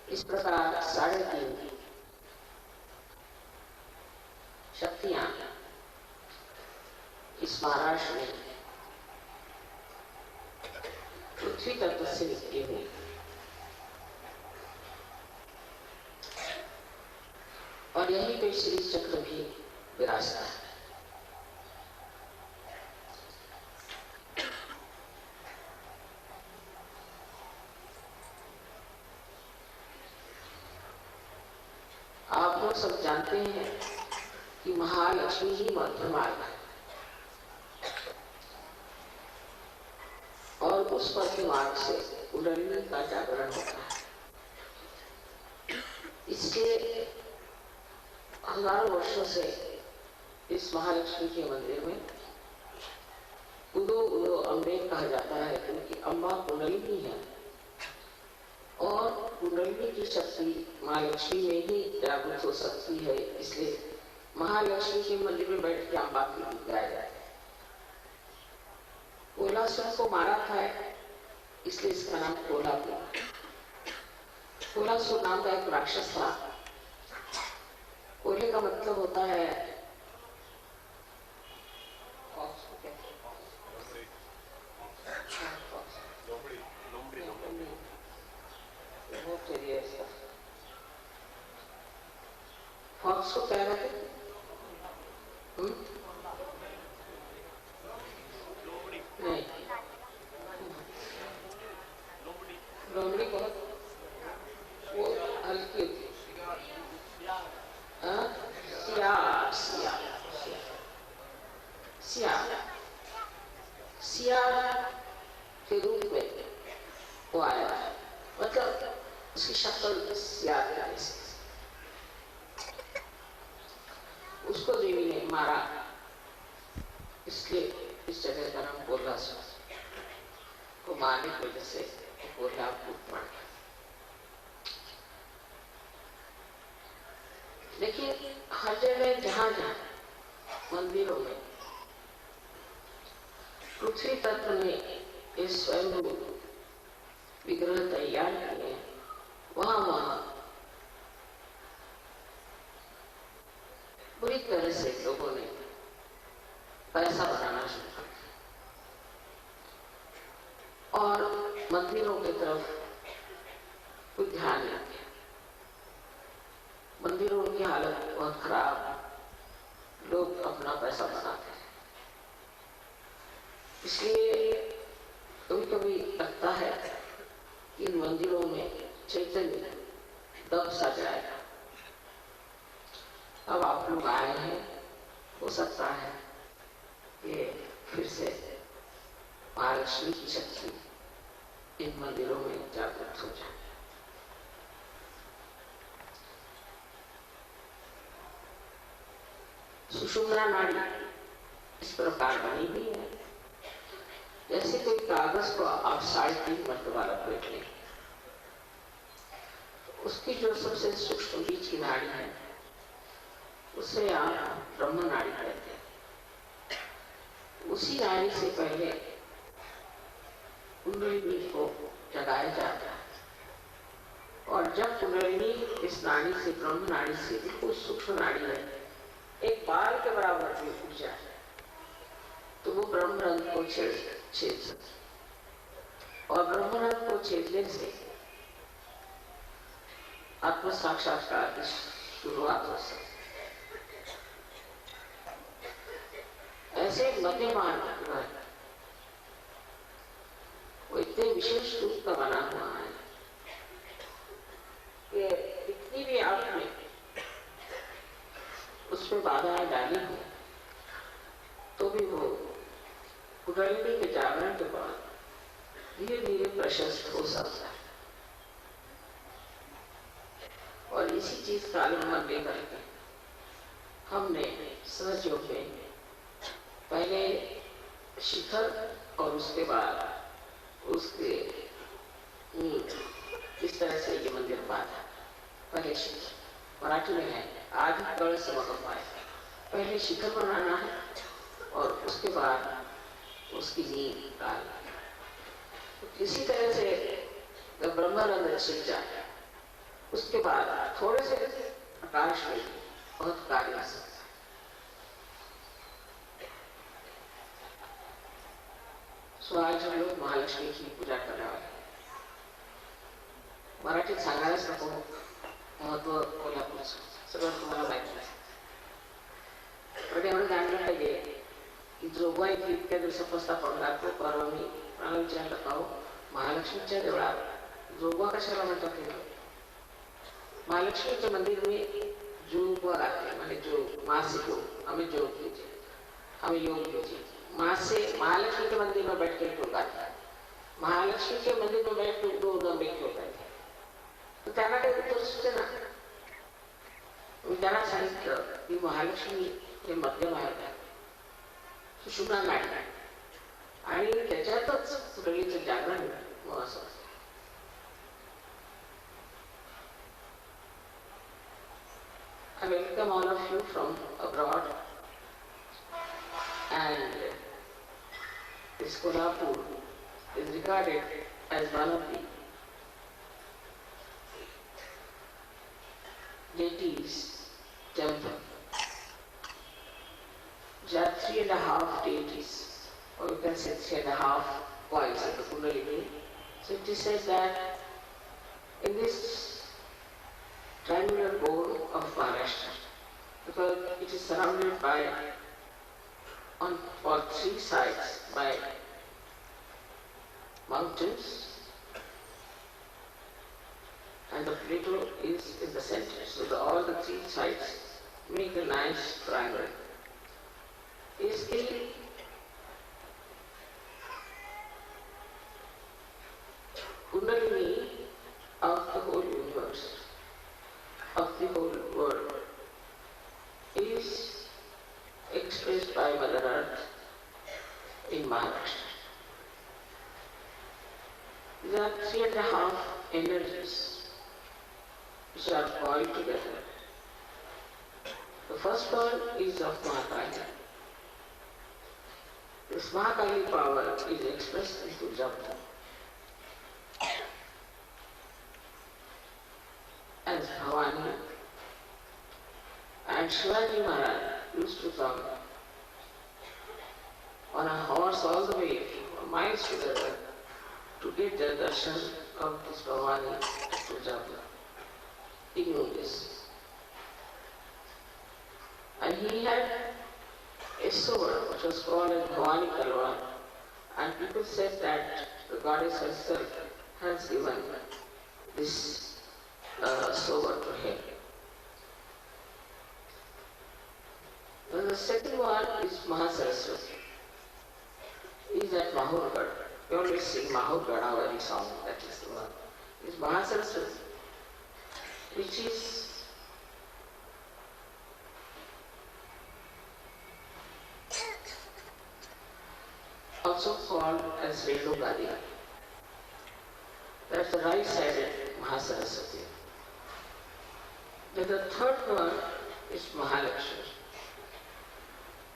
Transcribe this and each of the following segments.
इस प्रकार 3.5 शक्तियां इस महाराष्ट्र में पृथ्वी तत्व से निकली हुई और यही पे श्री चक्र भी विराजता है। आप लोग सब जानते हैं कि महालक्ष्मी ही मध्य मार्ग है और उस मध्य मार्ग से कुंडलिनी का जागरण होता है। इसलिए हजारों वर्षों से इस महालक्ष्मी के मंदिर में उदो उदो अम्बे कहा जाता है, क्योंकि अम्बा कुंडलिनी है और कुंडलिनी की शक्ति महालक्ष्मी में ही जागृत हो सकती है। इसलिए महालक्ष्मी के मंदिर में बैठ के अम्बा की गीत गाया जाए। कोल्हापुर को मारा था इसलिए इसका नाम कोल्हापुर। कोल्हापुर नाम का एक राक्षस था। कोल्हे का मतलब होता है फॉक्स को क्या कहते हैं? नहीं, लोमड़ी बहुत वो हल्की होती है। सियार के रूप में वो आया है, मतलब उसकी शक्ल सियार के जैसे। उसको देवी ने मारा, इसलिए इस जगह का नाम कोल्हापुर को मारने की वजह से कोल्हापुर पड़ गया। लेकिन हर जगह जहां जहां मंदिरों में पृथ्वी तत्व ने इस स्वयं विग्रह तैयार किए, वहां वहां पूरी तरह से लोगों ने पैसा बनाना शुरू कर दिया और मंदिरों की तरफ कोई ध्यान नहीं दिया। मंदिरों की हालत बहुत खराब, लोग अपना पैसा बनाते हैं। इसलिए कभी कभी लगता है कि इन मंदिरों में चैतन्य दब सा जाएगा। अब आप लोग आए हैं, हो सकता है कि फिर से महालक्ष्मी की शक्ति इन मंदिरों में जागृत हो जाए। सुषुम्ना नाड़ी इस प्रकार बनी हुई है जैसे कोई कागज को आप 3.5 मरतबा लपेट लें। उसकी जो सबसे सूक्ष्म बीच की नाड़ी है उसे आप ब्रह्म नाड़ी कहते हैं। उसी नाड़ी से पहले कुंडलिनी को जगाया जाता है और जब कुंडलिनी इस नाड़ी से, ब्रह्म नाड़ी से बिल्कुल सूक्ष्म नाड़ी है, एक बाल के बराबर भी उठ जाए तो वो ब्रह्म रंग को छेद सकती और ब्रह्म रंग को छेदने से आत्म साक्षात्कार की शुरुआत हो सकती। ऐसे मध्य मार्ग वो इतने विशेष रूप का बना हुआ है कि इतनी भी आपने उसमें बाधाएं डाली है तो भी वो कुंडलिनी के जागरण के बाद धीरे धीरे प्रशस्त हो सकता है। और इसी चीज का अनुमान लेकर के हमने सहजयोग में पहले शिखर और उसके बाद उसके इस तरह से ये मंदिर बांधा। पहले शिखर मराठी में है, आज कल समागम आए। पहले शिखर बनाना है और उसके बाद उसकी नींव डालना है। तो किसी तरह से जब ब्रह्मरंध्र छिप जाए उसके बाद थोड़े से प्रकाश में बहुत कार्य आ सकता है। सो आज हम लोग महालक्ष्मी की पूजा करने वाले हैं। मराठीत सांगायलाच नको महत्व कोल्हापूरचं सगळं तुम्हाला माहिती आहे. पण एवढं जाणलं पाहिजे की जोगवा इथे इतक्या दिवसापासून आपण राहतो. परवा मी मला विचारलं का हो महालक्ष्मीच्या देवळात जोगवा कशाला म्हणतात ते? महालक्ष्मीच्या मंदिर में जोगवा गाते म्हणजे जोग मासे योग हमें जोग कीजिए हमें योग कीजिए. मासे महालक्ष्मी के मंदिर में बैठ के क्यों गाते हैं? महालक्ष्मी के मंदिर में बैठ के दो गंभे क्यों गाते हैं? तो त्यांना काही उत्तर सुचेना. मी त्यांना सांगितलं की महालक्ष्मी हे मध्यम आहे, सुषुम्ना नाडी आणि त्याच्यातच प्रगतीचं जागरण मग असं. I welcome all of you from abroad, and this Kolhapur is regarded as one of the deities temple. There are 3.5 deities, or you can say 3.5 points of the Kundalini. So it is said that in this triangular bowl of Maharashtra, because it is surrounded by on all three sides by mountains, and the plateau is in the center. So all the three sides make a nice triangle. Is the Kundalini of the whole universe, of the whole world, is expressed by Mother Earth in Maharashtra. There are 3.5 energies which are called together. The first one is of Mahakali. This Mahakali power is expressed in Kolhapur as Bhavani, and Shivaji Maharaj used to come on a horse all the way for miles together to get the darshan of this Bhavani at Kolhapur. He knew this. And he had a sword which was called as Bhavani Talwar, and people said that the goddess herself has given this sword to him. And the second one is Mahasaraswati. He is at Mahurgad. We always sing Mahurgad, our song, that is the one. Is Mahasaraswati, which is also called as Renugadi. That's the right-sided Mahasaraswati. Then the third one is Mahalakshmi.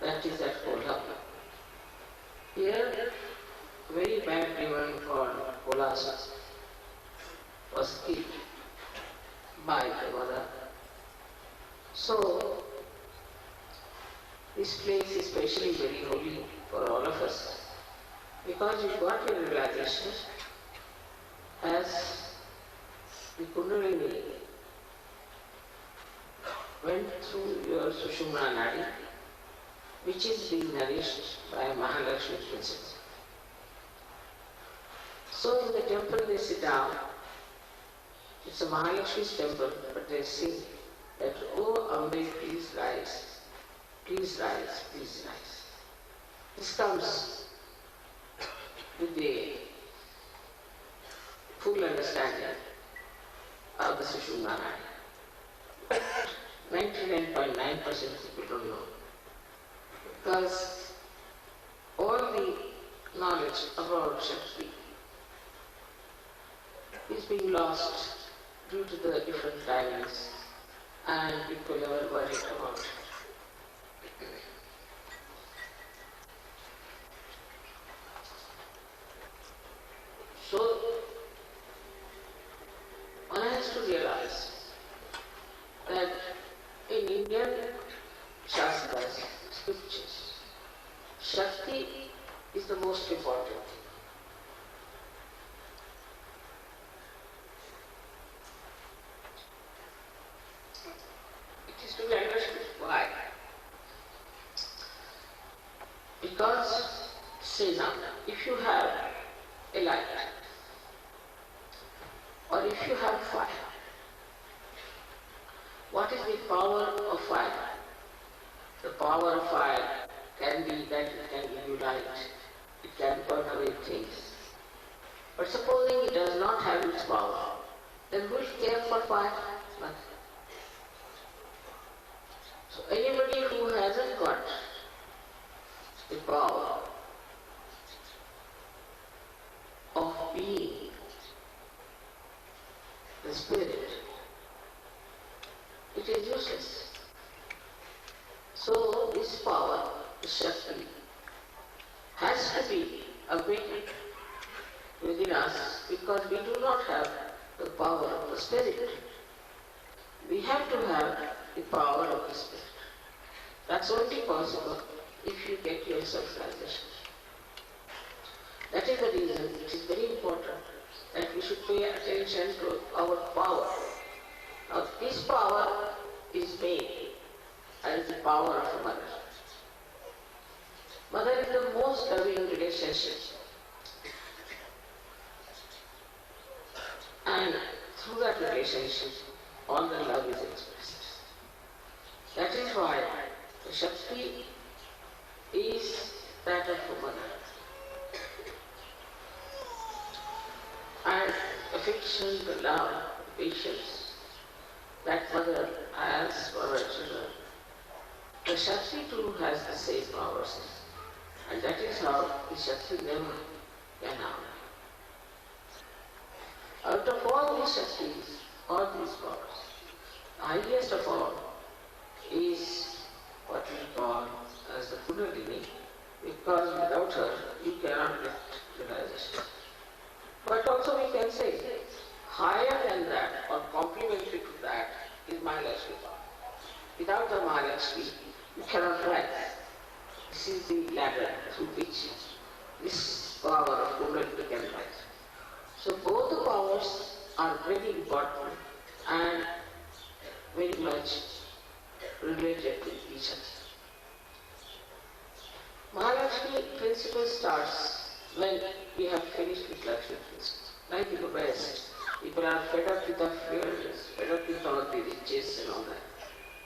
That is at Kolhapur. Here, a very bad demon called Kolasa was killed by the mother. So, this place is especially very holy for all of us, because you got your realization as the Kundalini went through your Sushumna Nadi, which is being nourished by Mahalakshmi Puja. So in the temple they sit down. It's a Mahalakshmi's temple, but they sing that, "Oh Ambe, please rise, please rise, please rise." This comes with the full understanding of the Sushumna Nadi. But 99.9% people don't know, because all the knowledge about Shakti is being lost due to the different timings, and people never worry about it. So one has to realize Indian Shastras, scriptures, Shakti is the most important thing. It is to be understood. Why? Because, say now, if you have a light, or if you have fire, what is the power of fire? The power of fire can be that it can give you light, it can burn away things. But supposing it does not have its power, then who will care for fire? Nothing. So anybody who hasn't got the power of being the spirit, it is useless. So this power, the Shakti, has to be awakened within us because we do not have the power of the spirit. We have to have the power of the spirit. That's only possible if you get your self-realization. That is the reason it is very important that we should pay attention to our power. Now this power is made as the power of a mother. Mother is the most loving relationship. And through that relationship, all the love is expressed. That is why the Shakti is that of a mother. And affection, the love, the patience that mother has for her children. The Shakti too has the same powers. And that is how the Shakti never can harm. Out of all these Shaktis, all these powers, the highest of all is what we call as the Kundalini, because without her you cannot get realization. But also we can say, higher than that or complementary to that is Mahalakshmi. Without the Mahalakshmi, you cannot rise. This is the ladder through which this power of Kundalini can rise. So both the powers are very important and very much related to each other. Mahalakshmi principle starts when we have finished with Lakshmi principle. Like in the West, people are fed up with the fears, fed up with all the riches and all that.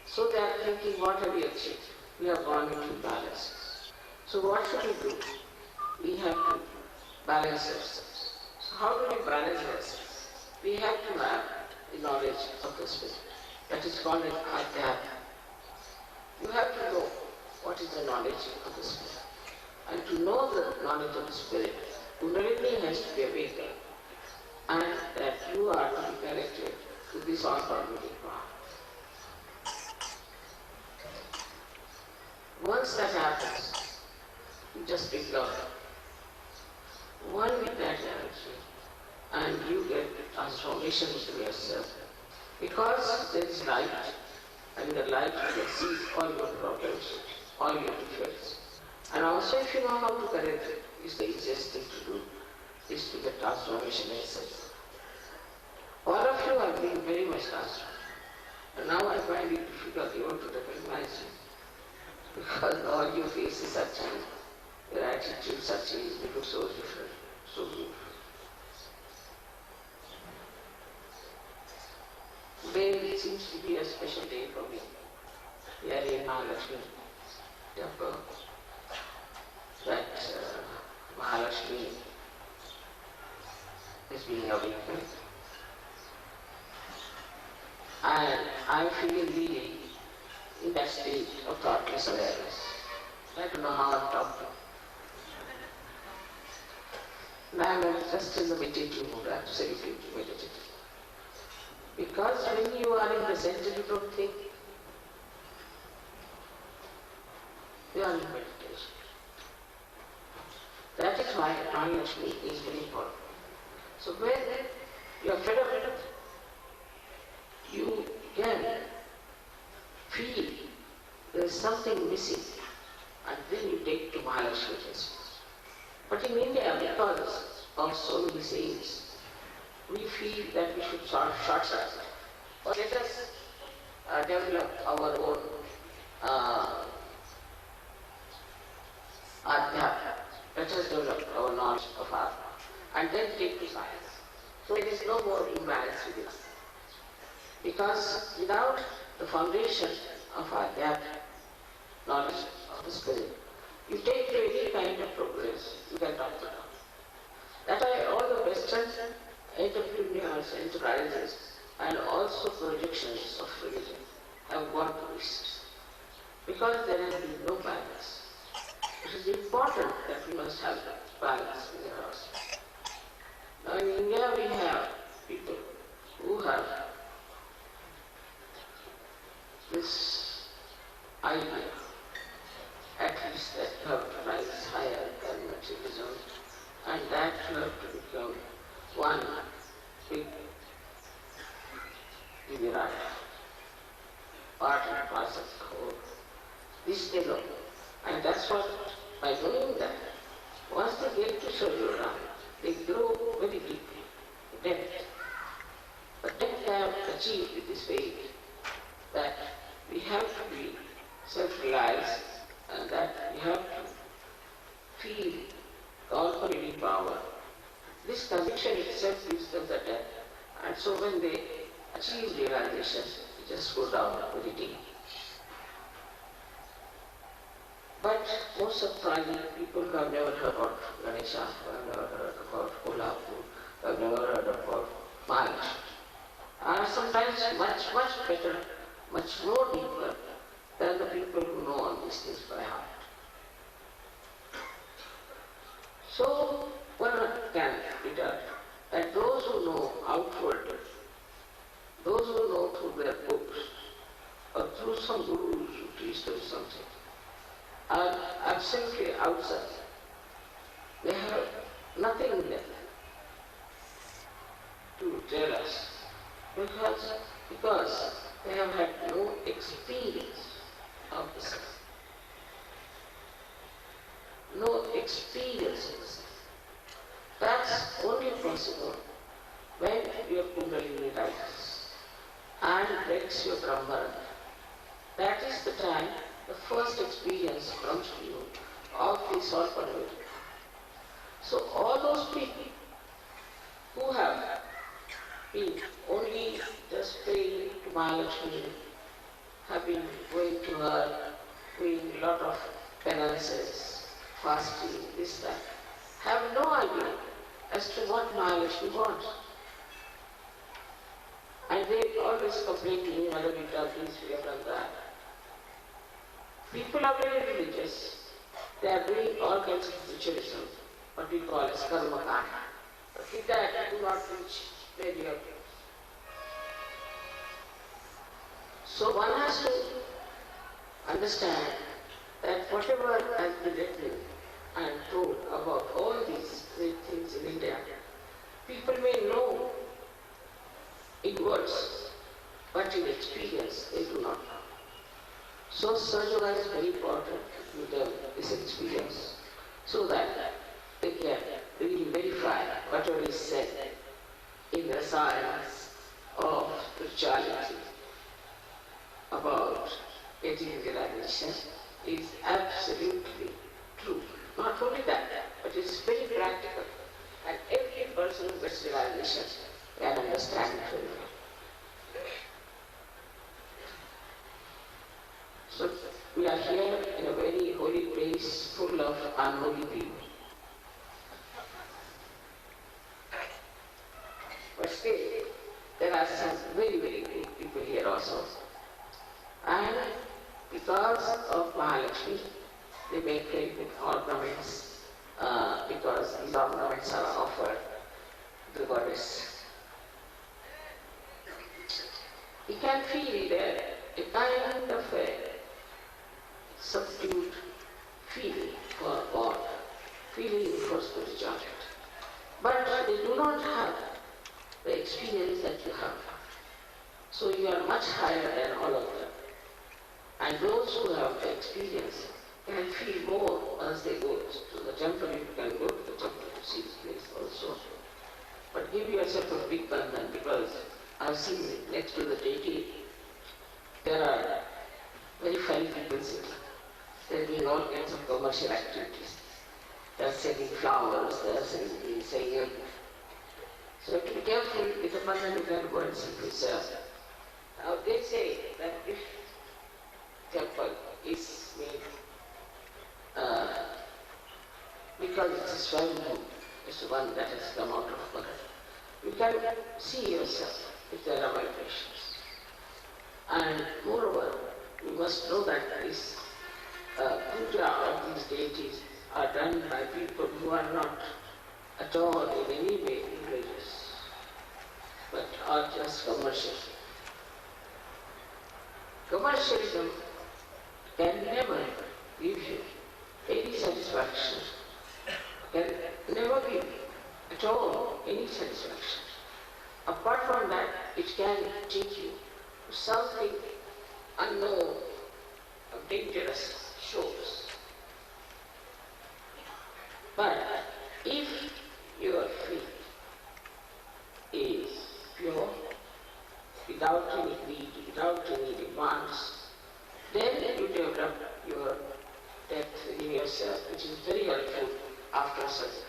So they are thinking, what have we achieved? We have gone into balances. So what should we do? We have to balance ourselves. So how do we balance ourselves? We have to have the knowledge of the spirit. That is called an Adhyatma. You have to know what is the knowledge of the spirit. And to know the knowledge of the spirit, Kundalini has to be awakened. And that you are to be connected to this all-pervading power. Once that happens, you just become one with that energy and you get transformation into yourself. Because there is light, and in the light you can see all your problems, all your defects. And also if you know how to correct it, it's the easiest thing to do, is to get transformation itself. All of you have been very much transformed. And now I find it difficult even to recognize you. Because all your faces are changed, your attitudes are changed, you look so different, so beautiful. Today seems to be a special day for me. We are in Mahalakshmi temple. That Mahalakshmi is being awakened. And I feel really in that state of thoughtless awareness. I don't know how I'm talking. And I'm just in the meditative mood, absolutely meditative. Because when you are in the center, you don't think. You are in meditation. That is why Mahalakshmi is very important. So when you are fed up, you can feel there is something missing, and then you take to Mahalakshmi Puja. But in India, because of so many saints, we feel that we should short-circuit. But let us develop our own adhyatma. Let us develop our knowledge of Atma and then take to science. So there is no more imbalance with it. Because without the foundation of adhyatma, knowledge of the spirit, you take to any kind of progress, you can talk it down. That's why all the Western entrepreneurs, enterprises, and also projections of religion have gone to waste. Because there has been no balance. It is important that we must have balance within ourselves. Now in India we have people who have this idea, at least that you have to rise higher than materialism, and that you have to become one big Virat, part and parcel of the whole. This they know. And that's what, by knowing that, once they get to SahajaYoga, they grow very deeply, depth. But then they have achieved with this faith that we have to be self-realized and that we have to feel the all-pervading power. This conviction itself gives them the depth. And so when they achieve realization, they just go down very deep. But most surprising, people who have never heard about Ganesha, who have never heard about Kolhapur, who have never heard about Mahalakshmi, are sometimes much, much better, much more deeper than the people who know all these things by heart. So, one can be done that those who know outward, those who know through their books, or through some gurus who teach them something, are absolutely outside. They have nothing left to tell us because they have had no experience of the self. No experience of the self. That's only possible when your Kundalini rises and breaks your Brahman. That is the time the first experience comes to you of this all-pervading. So all those people who have been only just praying to Mahalakshmi, have been going to her, doing a lot of penances, fasting, this, that, have no idea as to what Mahalakshmi wants. And they always complain to me, Mother Gita, please, we have done that. People are very religious. They are doing all kinds of ritualism, what we call as karma kanda. But with that, they do not reach where you have to. So one has to understand that whatever has been written and told about all these great things in India, people may know in words, but in experience they do not know. So SahajaYoga is very important to them, this experience, so that they can really verify whatever is said in the science of spirituality about getting realization is absolutely true. Not only that, but it's very practical. And every person who gets realization can understand it very well. So we are here in a very holy place full of unholy people. But still, there are some very, very great people here also. And because of Mahalakshmi, they make very good ornaments, because these ornaments are offered to the goddess. You can feel there a kind of a subdued feeling for God, feeling for spirituality. But they do not have the experience that you have. So you are much higher than all of them. And those who have experience can feel more as they go to the temple. You can go to the temple to see this place also. But give yourself a big bandhan, because I've seen next to the deity, there are very fine people sitting. They're doing all kinds of commercial activities. They're selling flowers, they're selling. So to be careful with the bandhan, you can go and see for yourself. Now they say that if temple is made because it is Swayambhu, it's one that has come out of Marathi. You can see yourself if there are vibrations. And moreover, you must know that this puja of these deities are done by people who are not at all in any way religious, but are just commercial. Commercialism can never give you any satisfaction, can never give at all any satisfaction. Apart from that, it can take you to something unknown, dangerous shores. But if your faith is pure, without any greed, without any demands, then you develop your depth in yourself, which is very helpful after sadhana.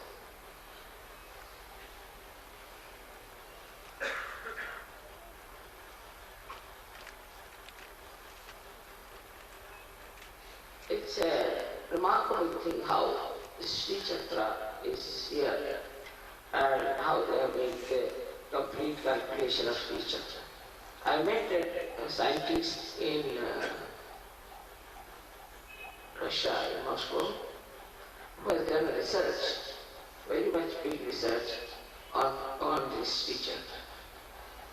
It's a remarkable thing how the Shri Chakra is here and how they have made the complete calculation of Shri Chakra. I met a scientist in Russia, in Moscow, who has done research, very much big research on this Shri Chakra.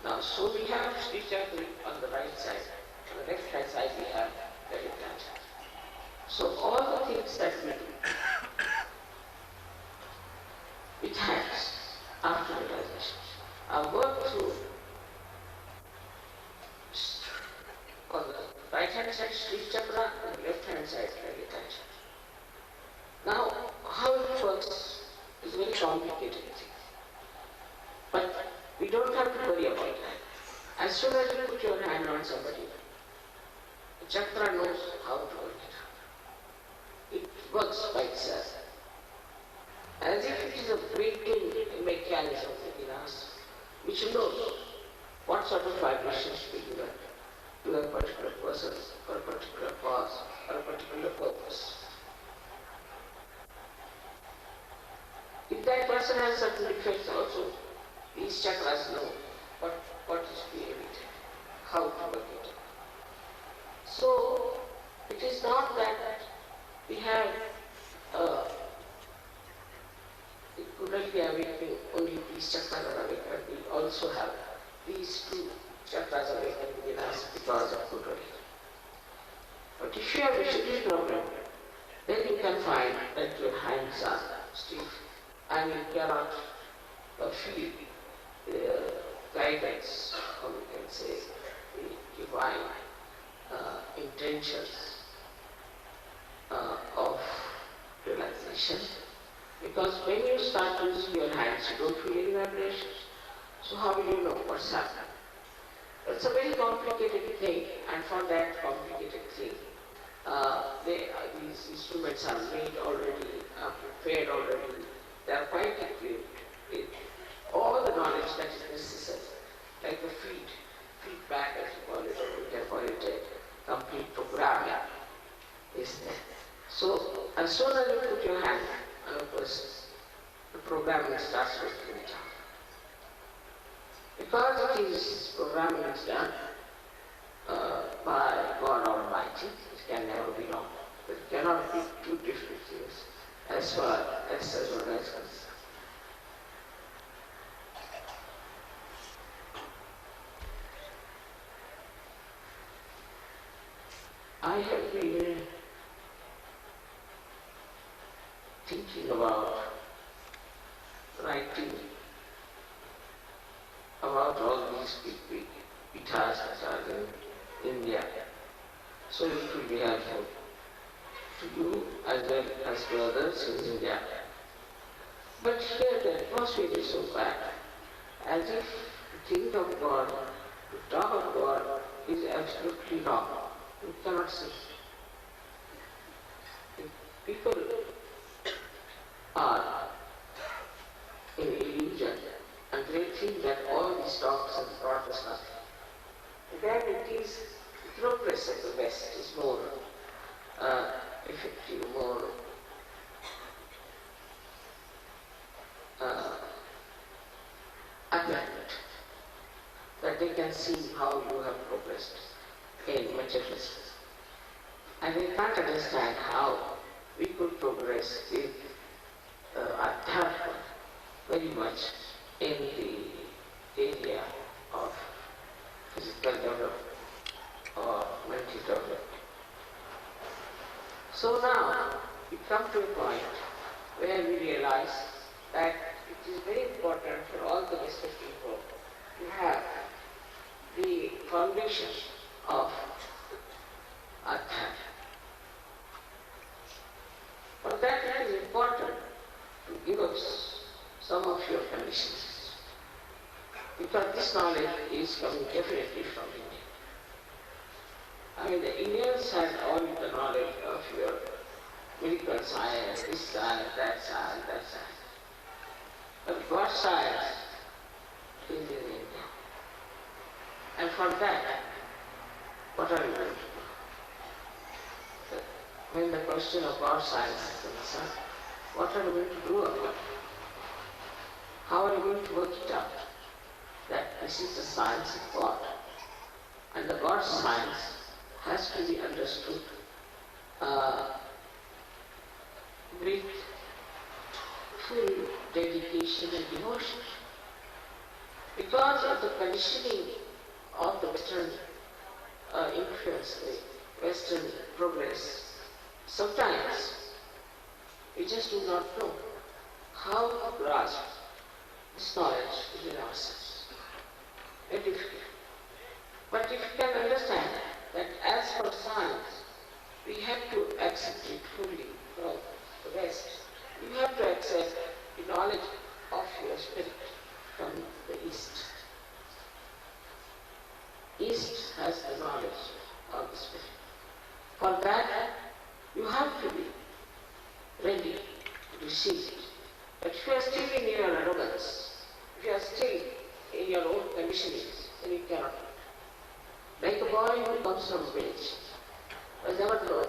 Now, so we have Shri Chakra on the right side, on the left hand side we have Meditation. So all the things that we do with hands after realization are worked through on the right hand side Shri Chakra and the left hand side Meditation. Now, how it works is a very complicated thing. But we don't have to worry about that. As soon as you put your hand on somebody, the chakra knows how to work it. It works by itself. As if it is a built-in mechanism within us, which knows what sort of vibrations we give to a particular person, for a particular cause, or a particular purpose. If that person has certain defects also, these chakras know what is created, how to work it. So, it is not that we have Kundalini awakening, only these chakras are awakened. We also have these two chakras awakened within us because of Kundalini. But if you have a Shri problem, then you can find that your hands are stiff and you cannot feel guidance, or we can say the divine intentions of realization. Because when you start using your hands, you don't feel any vibrations. So how will you know what's happening? It's a very complicated thing, and for that complicated thing, these instruments are made already, prepared already. They are quite equipped with all the knowledge that is necessary, like the feedback as you call it, or we can call it a complete programming is there. So as soon as you put your hand on a person, the programming starts working it out. Because it is programming is done by God Almighty, it can never be wrong. It cannot be two different things as far as SahajaYoga is concerned. I have been thinking about writing about all these big pithas that are in India, So it will be helpful to you as well as to others in India. But here the atmosphere is so bad, as if to think of God, to talk of God is absolutely wrong. You cannot see. People are in illusion and they think that all these talks and brought us nothing. Then it is the progress of the West is more effective, more apparent, that they can see how you have progressed in materialism. And they can't understand how we could progress with Adhyatma very much in the area of physical development or mental development. So now we come to a point where we realize that it is very important for all the Western people to have the foundation of Adhyatma. For that it is important to give us some of your conditions, because this knowledge is coming definitely from India. I mean, the Indians had all the knowledge of your medical science, this science, that science, that science. But God's science is in India. And for that, what are you going to do? When the question of God's science is concerned, what are you going to do about it? How are you going to work it out? That this is the science of God. And the God's science has to be understood with full dedication and devotion. Because of the conditioning of the Western influence, the Western progress, sometimes we just do not know how to grasp this knowledge within ourselves. Very difficult. But if you can understand that as for science, we have to accept it fully from the West. You have to accept the knowledge of your spirit from the East. East has the knowledge of the spirit. For that, you have to be ready to receive it. But if you are still in your arrogance, if you are still in your own conditionings, then you cannot. Like a boy who comes from a village, has never known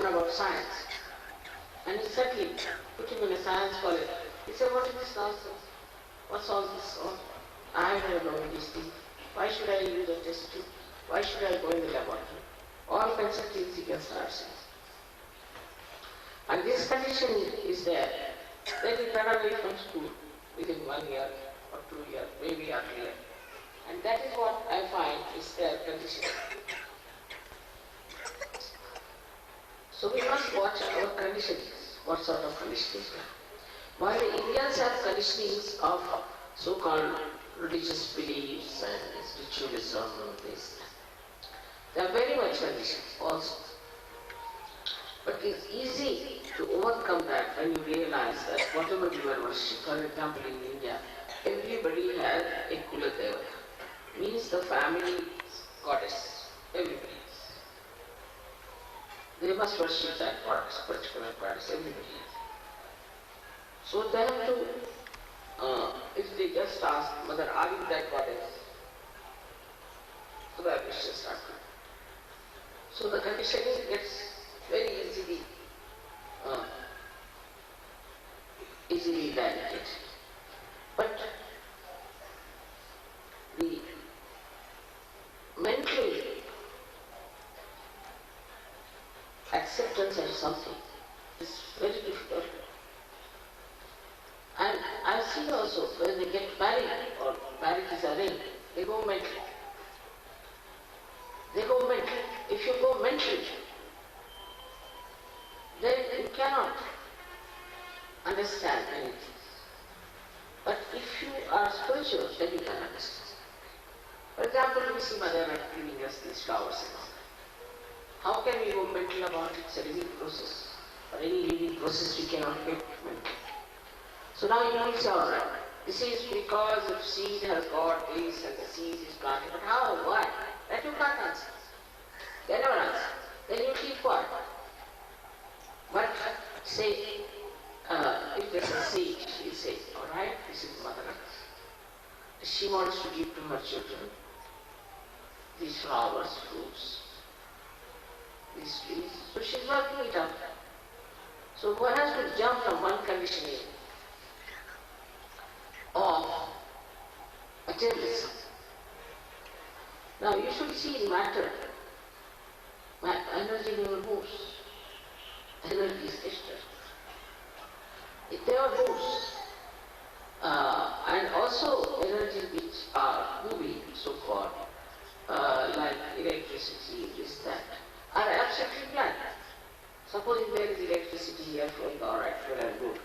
about science. And you suddenly put him in a science college. He said, what is this nonsense? What's all this? Oh, I have known these things. Why should I use a test tube? Why should I go in the laboratory? All kinds of things he can start saying. And this condition is there. Then he ran away from school within 1 year or 2 years, maybe earlier. And that is what I find is their condition. So we must watch our conditionings. What sort of conditionings? While the Indians have conditionings of so-called religious beliefs and ritualism and this, they are very much conditioned also. But it is easy to overcome that when you realize that whatever you are worshipping, for example in India, everybody has a Kula Devata, means the family goddess, everybody. They must worship that goddess, particular goddess, everybody. So they have to, if they just ask, Mother, are you that goddess? So that is just not good. So the conditioning gets very easily validated. But the mental acceptance of something is very difficult. And I've seen also when they get married or marriage is arranged, they go mental. They go mental. If you go mentally, then you cannot understand anything. But if you are spiritual, then you can understand. For example, we see mother giving us these flowers and all. How can we go mental about it? It's a living process. For any living process we cannot get mental. So now you will say, all right, this is because the seed has got this and the seed is planted. But how? Why? That you can't answer. They never answer. Then you keep quiet. But say, if there's a seed, you say, all right, this is Mother Earth. She wants to give to her children these flowers, fruits, these trees. So she's working it out. So one has to jump from one conditioning of materialism. Now you should see in matter, energy never moves. Energy is extra. It never moves. And also energy which are moving, so-called, like electricity, this, that, are absolutely blank. Supposing there is electricity here flowing, all right, well and good.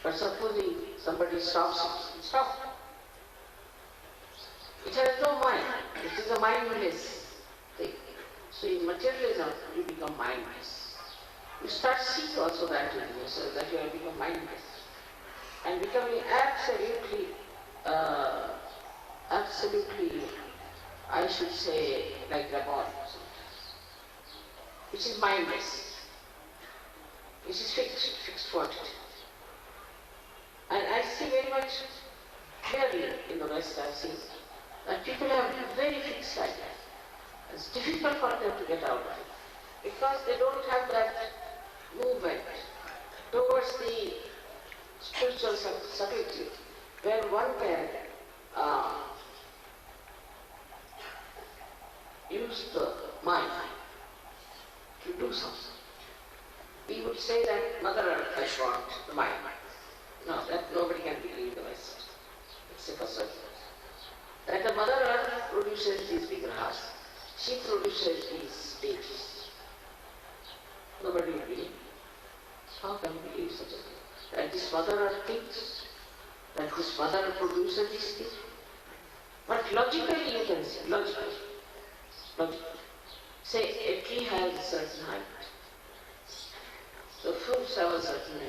But supposing somebody stops it, stop. It has no mind. It is a mindless thing. So in materialism, you become mindless. You start seeing also that in yourself, that you have become mindless. And becoming absolutely, I should say, like the body, which is mindless, which is fixed quantity. And I see very much clearly in the West, I've seen that people have very fixed idea. It's difficult for them to get out of it because they don't have that movement towards the spiritual subtlety where one can use the mind to do something. We would say that Mother Earth has got the mind. No, that nobody can believe in the West, except for certain. That the Mother Earth produces these vigrahas. She produces these stages. Nobody will believe. How can you believe such a thing? That this Mother Earth thinks, that this Mother Earth produces these things. But logically you can say, logically. Say a tree has a certain height. The fruits have a certain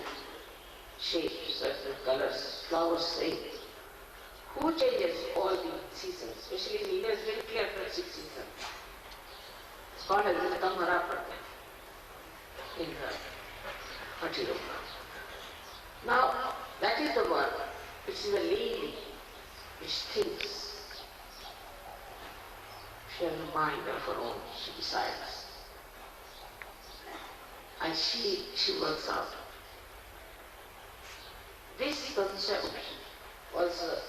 shape, certain colors, flowers same. Who changes all the seasons? Especially in India, it's very clear for 6 seasons. It's called as the Marathi in the SahajaYoga. Now, that is the one which is a lady which thinks. She has a mind of her own, she decides. And she works out. This concept was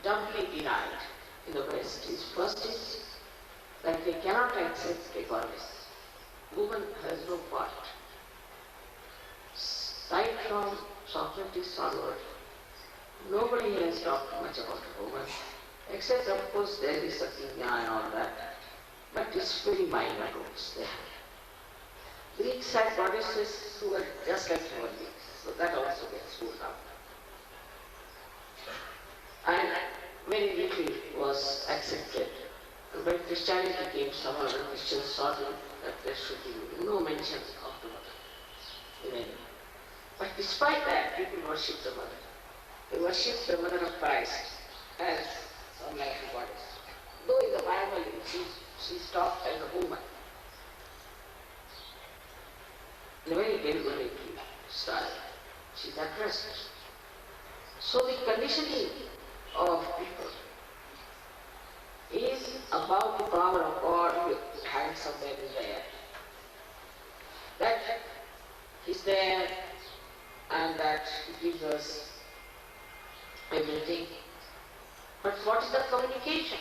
doubly denied in the West. First is that they cannot accept equality. Woman has no part. Right from Socrates onward, nobody has talked much about a woman, except of course there is Satya and all that, but it's very minor roles there. Greeks had goddesses who were just like human beings, so that also gets ruled out. And very little was accepted. And when Christianity came, some of the Christians saw that there should be no mention of the mother in any. But despite that, people worship the mother. They worship the mother of Christ as some like a goddess. Though in the Bible she's talked as a woman. In a very deliberate style. She's addressed. So the conditioning of people is about the power of God hanging somewhere in the air. That is there and that gives us everything. But what is the communication?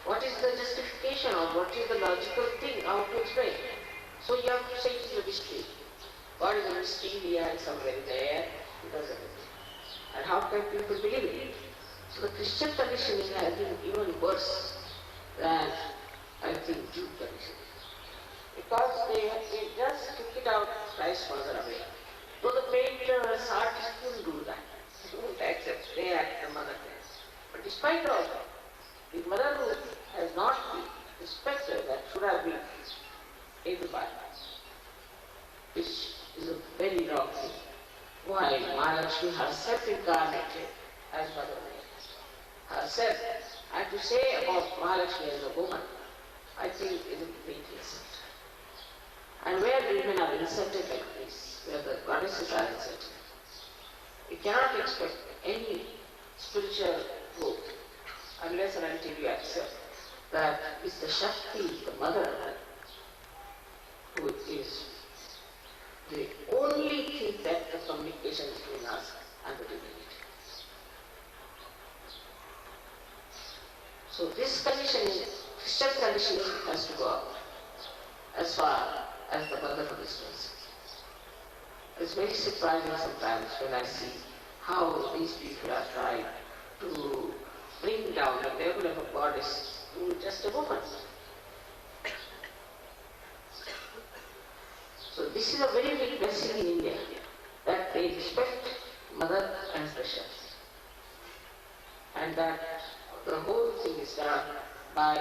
What is the justification or what is the logical thing? How to explain? So you have to say it is a mystery. God is a mystery, He hangs somewhere in the air, He does everything. And how can people believe in it? So the Christian conditioning has been even worse than, I think, Jew conditioning. Because they just took it out Christ further away. Though the painters, artists couldn't do that. They wouldn't accept, they act the mother things. But it's spite of the mother who has not been respected, that should have been edified, which is a very wrong thing. Why? Mahalakshmi herself incarnated as Mother Mary. Herself. And to say about Mahalakshmi as a woman, I think is a complete insult. And where women are insulted like this, where the goddesses are insulted, you cannot expect any spiritual growth unless and until you accept that it's the Shakti, the mother, who is the only thing that the communication between us and the divinity. So this conditioning, Christian conditioning has to go out as far as the motherhood is concerned. It's very surprising sometimes when I see how these people are trying to bring down the level of a goddess to just a woman. So this is a very big blessing in India, that they respect mother as the Shakti. And that the whole thing is done by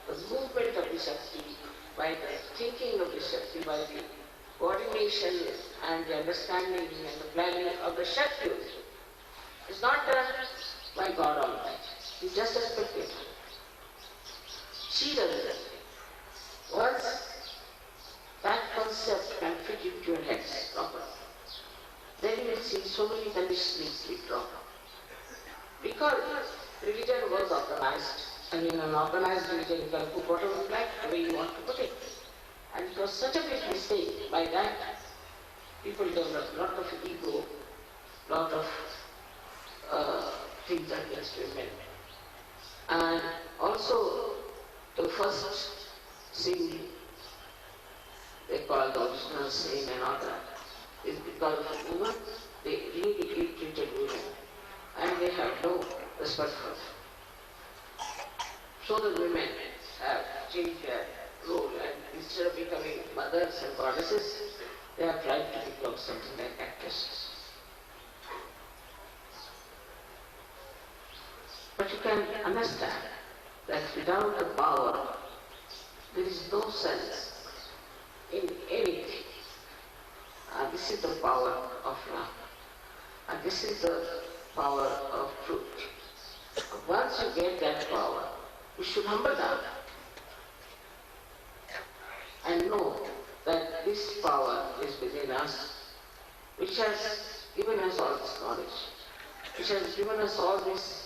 the movement of the Shakti, by the thinking of the Shakti, by the coordination and the understanding and the planning of the Shakti. It's not done by God Almighty. It's just a spectator. She does it. Once that concept can fit into your head properly, then you will see so many conditionings withdrawn. Because religion was organized, and in an organized religion you can put whatever you like, the way you want to put it. And it was such a big mistake. By that, people developed a lot of ego, lot of things against women. And also, the first sin they call the original sin and all that is because of women. They really ill-treated women, and they have no respect for them. So the women have changed their role, and instead of becoming mothers and goddesses, they have tried to become something like actresses. But you can understand that without the power, there is no sense in anything. And this is the power of love. And this is the power of truth. Once you get that power, you should humble down and know that this power is within us, which has given us all this knowledge, which has given us all this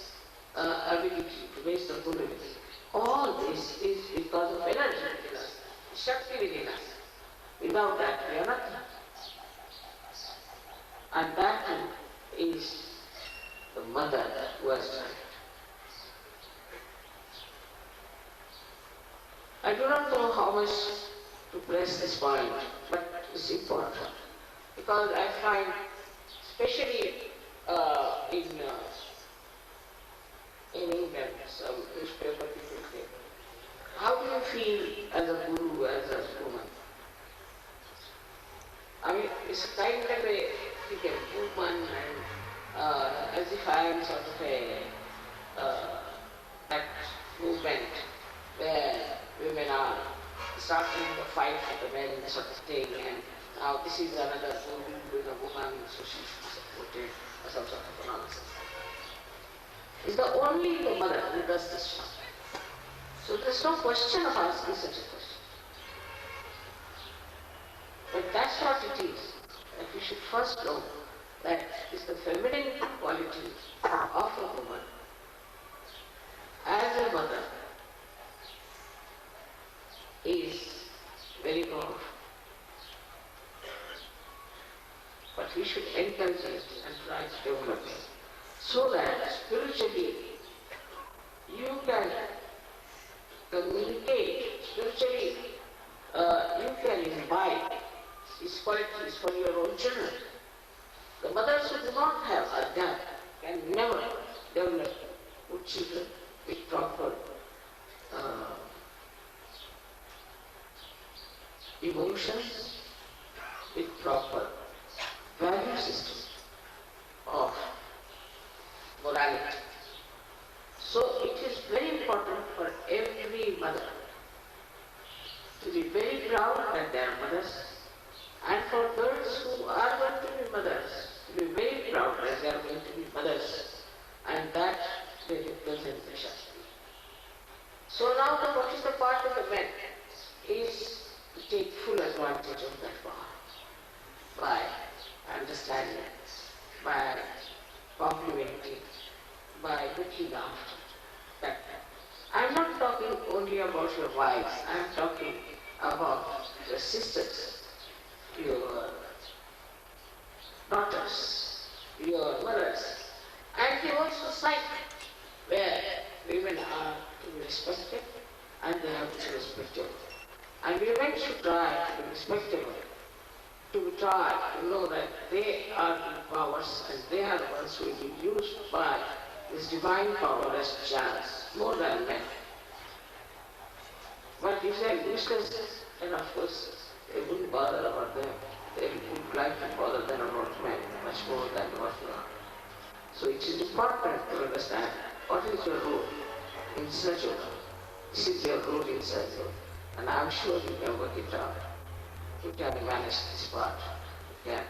ability to raise the Kundalini. All this is because of energy within us, Shakti within us. Without that, we are nothing. And that is the mother who has done it. I do not know how much to press this point, but it's important. Because I find, especially in England, some newspaper people say, how do you feel as a guru, as a woman? I mean, it's kind of a woman, and as if I am sort of that movement where women are starting the fight for the men sort of thing, and now this is another guru with a woman, so she should be supported, or some sort of nonsense. It's the only the mother who does this job. So there's no question of asking such a question. But that's what it is, that we should first know that is the feminine quality of a woman as a mother is very powerful. But we should encourage it and try to develop it so that spiritually you can communicate, spiritually you can imbibe these qualities for your own children. The mothers who do not have that can never develop good children with proper emotions, with proper value system of morality. So others, and that they represent the Shakti. So now what is the part of the men is to take full advantage of that power by understanding, by complimenting, by looking after that. I am not talking only about your wives, I am talking about your sisters, your daughters, your mothers, and the whole society where women are to be respected and they have to be respected. And women should try to be respectable, to try to know that they are the powers and they are the ones who will be used by this divine power as channels, more than men. But if they are useless, then of course they wouldn't bother about them. They would like to bother them about men much more than what they are. So it is important to understand what is your role in SahajaYoga. This is your role in SahajaYoga. And I am sure you can work it out. You can manage this part. You can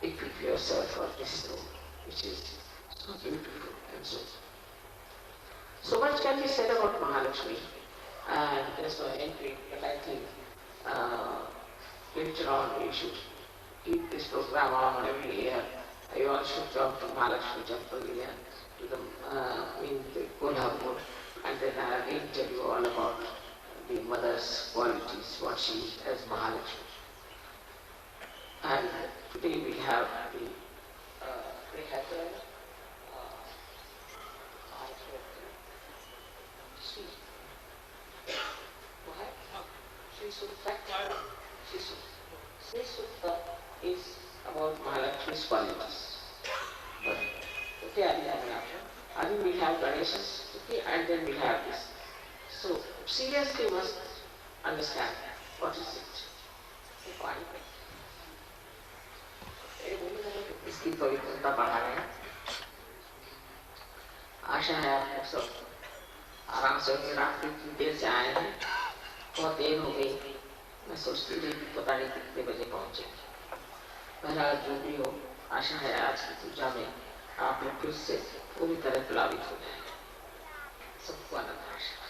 equip yourself for this role, which is so beautiful and so much can be said about Mahalakshmi, and there's no entry, but I think later on we should keep this program on every year. You all should come to Mahalakshmi temple here, to the in the Kolhapur, and then I'll tell you all about the mother's qualities, what she is as Mahalakshmi. And today we have the Shri Sutta is about Mahalakshmi's qualities. But okay, I think we have Ganesha's, okay, and then we have this. So seriously must understand what is it. इसकी पवित्रता बढ़ा रहे हैं. आशा है आप सब आराम से रात की देर से आए हैं. बहुत देर हो गई. मैं सोचती थी कि पता नहीं कितने बजे पहुंचे. बहरहाल जो भी हो, आशा है आज की पूजा में आप लोग फिर से पूरी तरह प्लावित हो जाए. सबको आनंद आशा.